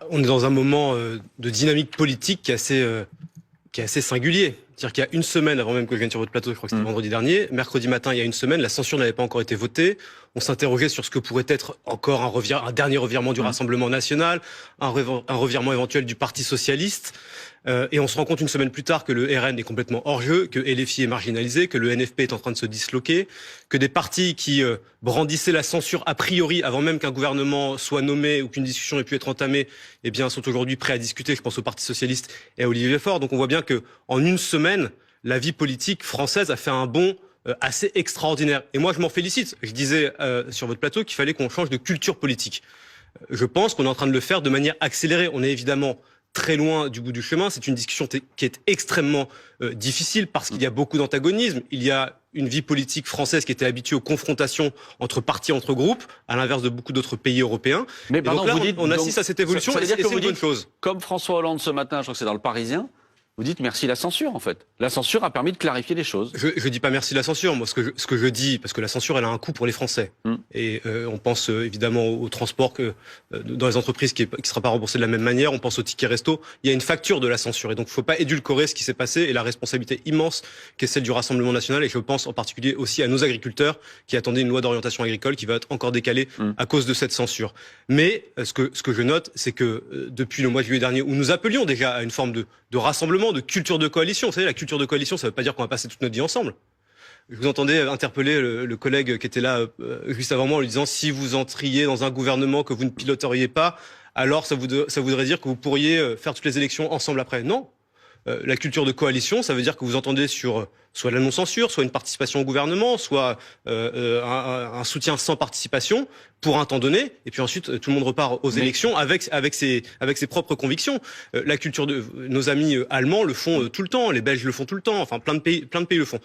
On est dans un moment de dynamique politique qui est assez singulier. C'est-à-dire qu'il y a une semaine, avant même que je vienne sur votre plateau, je crois que c'était vendredi dernier, mercredi matin, il y a une semaine, la censure n'avait pas encore été votée. On s'interrogeait sur ce que pourrait être encore un dernier revirement du Rassemblement national, un revirement éventuel du Parti socialiste. Et on se rend compte une semaine plus tard que le RN est complètement hors jeu, que LFI est marginalisé, que le NFP est en train de se disloquer, que des partis qui brandissaient la censure a priori avant même qu'un gouvernement soit nommé ou qu'une discussion ait pu être entamée, eh bien, sont aujourd'hui prêts à discuter. Je pense au Parti socialiste et à Olivier Faure. Donc on voit bien que en une semaine, la vie politique française a fait un bond assez extraordinaire. Et moi, je m'en félicite. Je disais sur votre plateau qu'il fallait qu'on change de culture politique. Je pense qu'on est en train de le faire de manière accélérée. On est évidemment très loin du bout du chemin. C'est une discussion qui est extrêmement difficile parce qu'il y a beaucoup d'antagonismes. Il y a une vie politique française qui était habituée aux confrontations entre partis, entre groupes, à l'inverse de beaucoup d'autres pays européens. Mais pardon, donc là, vous dites, on assiste à cette évolution ça veut et dire c'est que vous une bonne dites, chose. comme François Hollande ce matin, je crois que c'est dans Le Parisien, vous dites merci la censure, en fait. La censure a permis de clarifier les choses. Je dis pas merci la censure. Moi, ce que je dis, parce que la censure, elle a un coût pour les Français. Et on pense évidemment au transport dans les entreprises qui sera pas remboursé de la même manière. On pense au ticket resto. Il y a une facture de la censure. Et donc, il faut pas édulcorer ce qui s'est passé et la responsabilité immense qui est celle du Rassemblement national. Et je pense en particulier aussi à nos agriculteurs qui attendaient une loi d'orientation agricole qui va être encore décalée à cause de cette censure. Mais ce que je note, c'est que depuis le mois de juillet dernier, où nous appelions déjà à une forme de rassemblement, de culture de coalition. Vous savez, la culture de coalition, ça ne veut pas dire qu'on va passer toute notre vie ensemble. Je vous entendais interpeller le collègue qui était là juste avant moi en lui disant si vous entriez dans un gouvernement que vous ne piloteriez pas, alors ça voudrait dire que vous pourriez faire toutes les élections ensemble après. Non. La culture de coalition, ça veut dire que vous entendez sur soit la non-censure, soit une participation au gouvernement, soit un soutien sans participation pour un temps donné, et puis ensuite tout le monde repart aux élections avec ses propres convictions. La culture de nos amis allemands le font tout le temps, les Belges le font tout le temps, enfin plein de pays le font.